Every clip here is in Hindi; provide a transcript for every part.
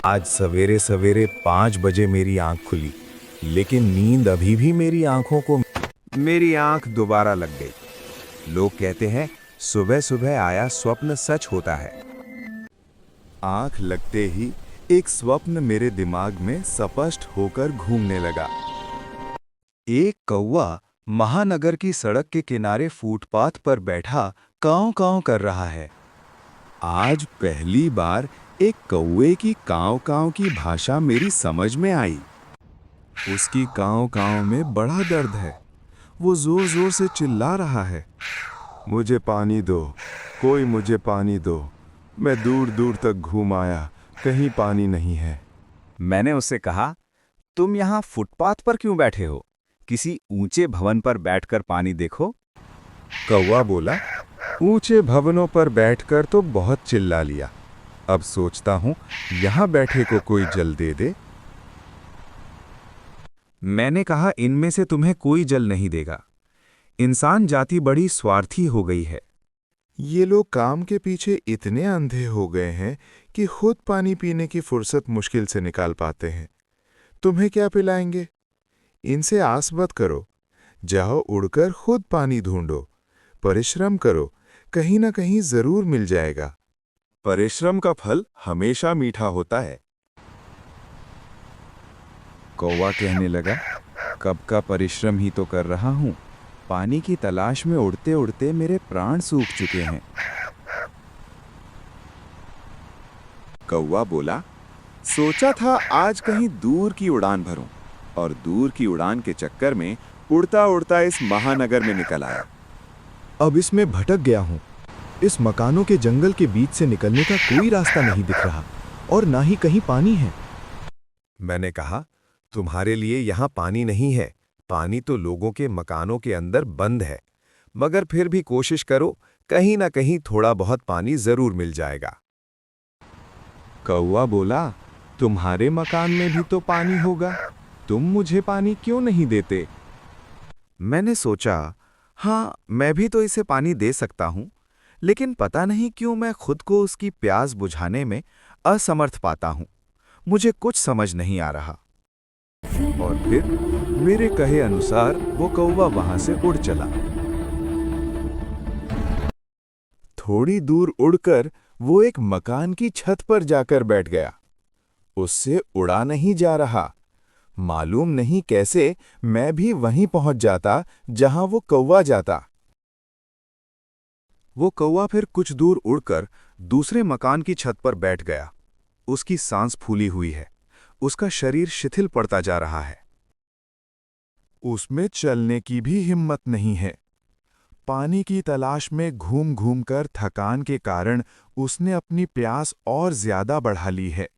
आज सवेरे सवेरे 5 बजे मेरी आंख खुली, लेकिन नींद अभी भी मेरी आंखों को। मेरी आंख दोबारा लग गई। लोग कहते हैं सुबह सुबह आया स्वप्न सच होता है। आंख लगते ही एक स्वप्न मेरे दिमाग में स्पष्ट होकर घूमने लगा। एक कौवा महानगर की सड़क के किनारे फुटपाथ पर बैठा काँव काँव कर रहा है। आज पहली बार एक कौवे की काँव काँव की भाषा मेरी समझ में आई। उसकी काँव काँव में बड़ा दर्द है। वो जोर जोर से चिल्ला रहा है, मुझे पानी दो, कोई मुझे पानी दो। मैं दूर दूर तक घूम आया, कहीं पानी नहीं है। मैंने उससे कहा, तुम यहाँ फुटपाथ पर क्यों बैठे हो? किसी ऊंचे भवन पर बैठकर पानी देखो। कौवा बोला, ऊंचे भवनों पर बैठकर तो बहुत चिल्ला लिया। अब सोचता हूँ यहाँ बैठे को कोई जल दे दे। मैंने कहा, इनमें से तुम्हें कोई जल नहीं देगा। इंसान जाति बड़ी स्वार्थी हो गई है। ये लोग काम के पीछे इतने अंधे हो गए हैं कि खुद पानी पीने की फुर्सत मुश्किल से निकाल पाते हैं। तुम्हें क्या पिलाएंगे? इनसे आस मत करो। जाओ उड़कर खुद पानी ढूंढो। परिश्रम करो, कहीं ना कहीं जरूर मिल जाएगा। परिश्रम का फल हमेशा मीठा होता है। कौवा कहने लगा, कब का परिश्रम ही तो कर रहा हूं। पानी की तलाश में उड़ते उड़ते मेरे प्राण सूख चुके हैं। कौवा बोला, सोचा था आज कहीं दूर की उड़ान भरूं, और दूर की उड़ान के चक्कर में उड़ता उड़ता इस महानगर में निकल आया। अब इसमें भटक गया हूं। इस मकानों के जंगल के बीच से निकलने का कोई रास्ता नहीं दिख रहा, और ना ही कहीं पानी है। मैंने कहा, तुम्हारे लिए यहां पानी नहीं है। पानी तो लोगों के मकानों के अंदर बंद है। मगर फिर भी कोशिश करो, कहीं ना कहीं थोड़ा बहुत पानी जरूर मिल जाएगा। कौवा बोला, तुम्हारे मकान में भी तो पानी होगा। तुम मुझे पानी क्यों नहीं देते? मैंने सोचा, हाँ, मैं भी तो इसे पानी दे सकता हूं, लेकिन पता नहीं क्यों मैं खुद को उसकी प्यास बुझाने में असमर्थ पाता हूं। मुझे कुछ समझ नहीं आ रहा। और फिर मेरे कहे अनुसार वो कौवा वहां से उड़ चला। थोड़ी दूर उड़कर वो एक मकान की छत पर जाकर बैठ गया। उससे उड़ा नहीं जा रहा। मालूम नहीं कैसे मैं भी वहीं पहुंच जाता जहां वो कौवा जाता। वो कौवा फिर कुछ दूर उड़कर दूसरे मकान की छत पर बैठ गया। उसकी सांस फूली हुई है। उसका शरीर शिथिल पड़ता जा रहा है। उसमें चलने की भी हिम्मत नहीं है। पानी की तलाश में घूम घूम कर थकान के कारण उसने अपनी प्यास और ज्यादा बढ़ा ली है।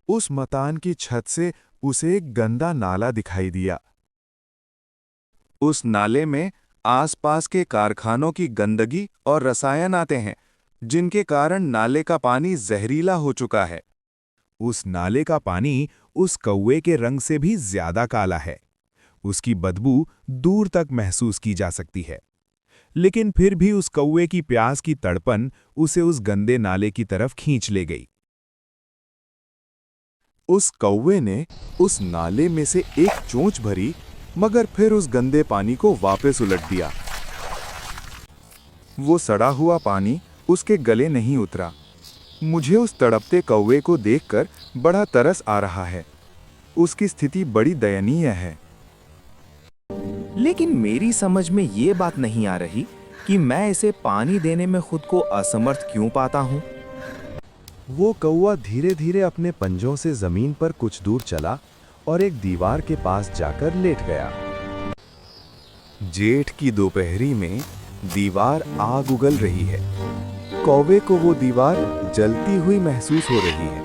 उस मकान की छत से उसे एक गंदा नाला दिखाई दिया। उस नाले में आसपास के कारखानों की गंदगी और रसायन आते हैं, जिनके कारण नाले का पानी जहरीला हो चुका है। उस नाले का पानी उस कौवे के रंग से भी ज्यादा काला है। उसकी बदबू दूर तक महसूस की जा सकती है। लेकिन फिर भी उस कौवे की प्यास की तड़पन उसे उस गंदे नाले की तरफ खींच ले गई। उस कौवे ने उस नाले में से एक चोंच भरी, मगर फिर उस गंदे पानी को वापस उलट दिया। वो सड़ा हुआ पानी उसके गले नहीं उतरा। मुझे उस तड़पते कौवे को देखकर बड़ा तरस आ रहा है। उसकी स्थिति बड़ी दयनीय है। लेकिन मेरी समझ में ये बात नहीं आ रही कि मैं इसे पानी देने में खुद को असमर्थ क्यों पाता हूँ। वो कौवा धीरे धीरे अपने पंजों से जमीन पर कुछ दूर चला और एक दीवार के पास जाकर लेट गया। जेठ की दोपहरी में दीवार आग उगल रही है। कौवे को वो दीवार जलती हुई महसूस हो रही है।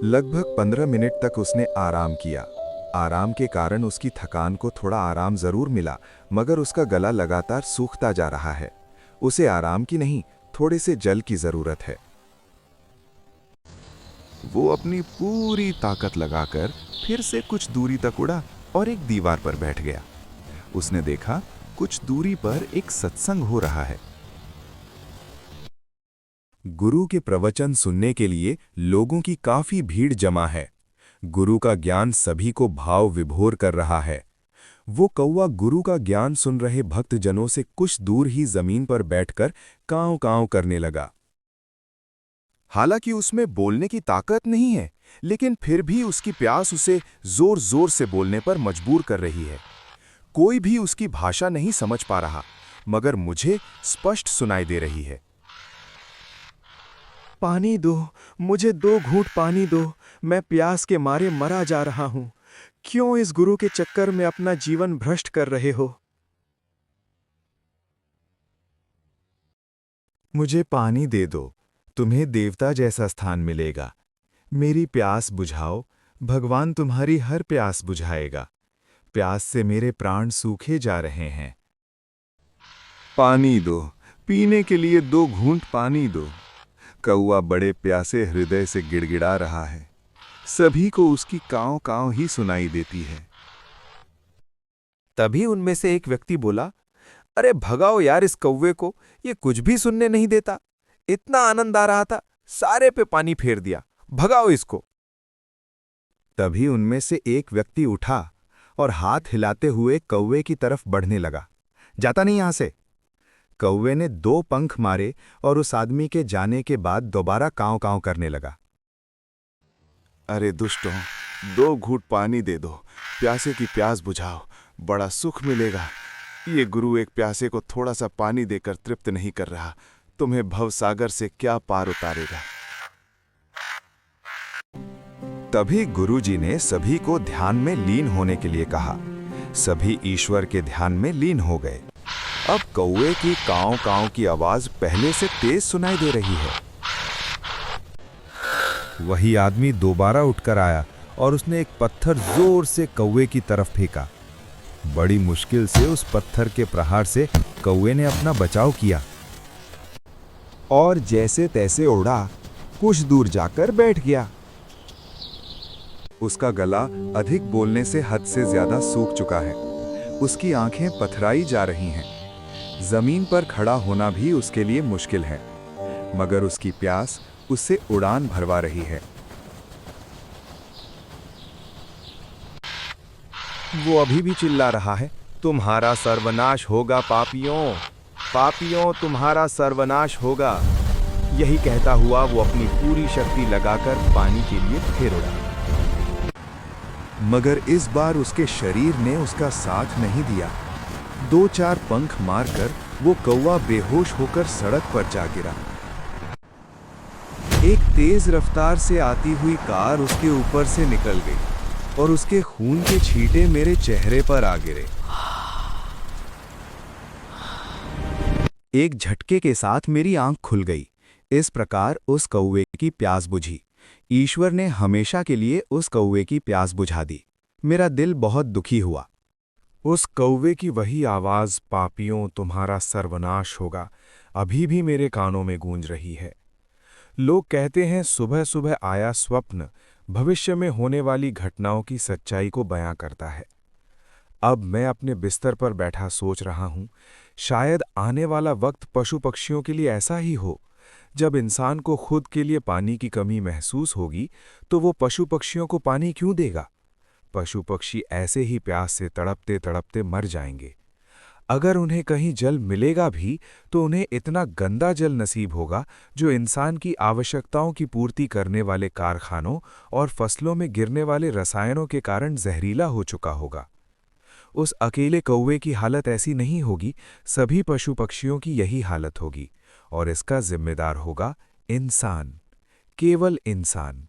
लगभग 15 मिनट तक उसने आराम किया। आराम के कारण उसकी थकान को थोड़ा आराम जरूर मिला, मगर उसका गला लगातार सूखता जा रहा है। उसे आराम की नहीं, थोड़े से जल की जरूरत है। वो अपनी पूरी ताकत लगाकर फिर से कुछ दूरी तक उड़ा और एक दीवार पर बैठ गया। उसने देखा, कुछ दूरी पर एक सत्संग हो रहा है। गुरु के प्रवचन सुनने के लिए लोगों की काफी भीड़ जमा है। गुरु का ज्ञान सभी को भाव विभोर कर रहा है। वो कौवा गुरु का ज्ञान सुन रहे भक्तजनों से कुछ दूर ही जमीन पर बैठकर कांव कांव करने लगा। हालांकि उसमें बोलने की ताकत नहीं है, लेकिन फिर भी उसकी प्यास उसे जोर जोर से बोलने पर मजबूर कर रही है। कोई भी उसकी भाषा नहीं समझ पा रहा, मगर मुझे स्पष्ट सुनाई दे रही है। पानी दो, मुझे 2 घूंट पानी दो, मैं प्यास के मारे मरा जा रहा हूं। क्यों इस गुरु के चक्कर में अपना जीवन भ्रष्ट कर रहे हो? मुझे पानी दे दो, तुम्हें देवता जैसा स्थान मिलेगा। मेरी प्यास बुझाओ, भगवान तुम्हारी हर प्यास बुझाएगा। प्यास से मेरे प्राण सूखे जा रहे हैं। पानी दो, पीने के लिए 2 घूंट पानी दो। कौवा बड़े प्यासे हृदय से गिड़गिड़ा रहा है। सभी को उसकी कांव कांव ही सुनाई देती है। तभी उनमें से एक व्यक्ति बोला, अरे भगाओ यार इस कौवे को, ये कुछ भी सुनने नहीं देता। इतना आनंद आ रहा था, सारे पे पानी फेर दिया, भगाओ इसको। तभी उनमें से एक व्यक्ति उठा और हाथ हिलाते हुए कौवे की तरफ बढ़ने लगा। जाता नहीं यहां से। कौवे ने 2 पंख मारे और उस आदमी के जाने के बाद दोबारा कांव कांव करने लगा। अरे दुष्टों, 2 घूंट पानी दे दो, प्यासे की प्यास बुझाओ, बड़ा सुख मिलेगा। ये गुरु एक प्यासे को थोड़ा सा पानी देकर तृप्त नहीं कर रहा, तुम्हें भवसागर से क्या पार उतारेगा। तभी गुरुजी ने सभी को ध्यान में लीन होने के लिए कहा। सभी ईश्वर के ध्यान में लीन हो गए। अब कौवे की कांव कांव की आवाज पहले से तेज सुनाई दे रही है। वही आदमी दोबारा उठकर आया और उसने एक पत्थर जोर से कौवे की तरफ फेंका। बड़ी मुश्किल से उस पत्थर के प्रहार से कौवे ने अपना बचाव किया और जैसे तैसे उड़ा, कुछ दूर जाकर बैठ गया। उसका गला अधिक बोलने से हद से ज्यादा सूख चुका है। उसकी आंखें पथराई जा रही हैं। जमीन पर खड़ा होना भी उसके लिए मुश्किल है, मगर उसकी प्यास उससे उड़ान भरवा रही है। वो अभी भी चिल्ला रहा है, तुम्हारा सर्वनाश होगा पापियों, पापियों तुम्हारा सर्वनाश होगा। यही कहता हुआ वो अपनी पूरी शक्ति लगाकर पानी के लिए फिर उड़ा। मगर इस बार उसके शरीर ने उसका साथ नहीं दिया। 2-4 पंख मारकर वो कौवा बेहोश होकर सड़क पर जा गिरा। एक तेज रफ्तार से आती हुई कार उसके ऊपर से निकल गई और उसके खून के छींटे मेरे चेहरे पर आ गिरे। एक झटके के साथ मेरी आंख खुल गई। इस प्रकार उस कौवे की प्यास बुझी। ईश्वर ने हमेशा के लिए उस कौवे की प्यास बुझा दी। मेरा दिल बहुत दुखी हुआ। उस कौवे की वही आवाज, पापियों तुम्हारा सर्वनाश होगा, अभी भी मेरे कानों में गूंज रही है। लोग कहते हैं सुबह सुबह आया स्वप्न भविष्य में होने वाली घटनाओं की सच्चाई को बयां करता है। अब मैं अपने बिस्तर पर बैठा सोच रहा हूं, शायद आने वाला वक्त पशु पक्षियों के लिए ऐसा ही हो। जब इंसान को खुद के लिए पानी की कमी महसूस होगी तो वो पशु पक्षियों को पानी क्यों देगा? पशु पक्षी ऐसे ही प्यास से तड़पते तड़पते मर जाएंगे। अगर उन्हें कहीं जल मिलेगा भी तो उन्हें इतना गंदा जल नसीब होगा जो इंसान की आवश्यकताओं की पूर्ति करने वाले कारखानों और फसलों में गिरने वाले रसायनों के कारण जहरीला हो चुका होगा। उस अकेले कौवे की हालत ऐसी नहीं होगी, सभी पशु पक्षियों की यही हालत होगी और इसका जिम्मेदार होगा इंसान, केवल इंसान।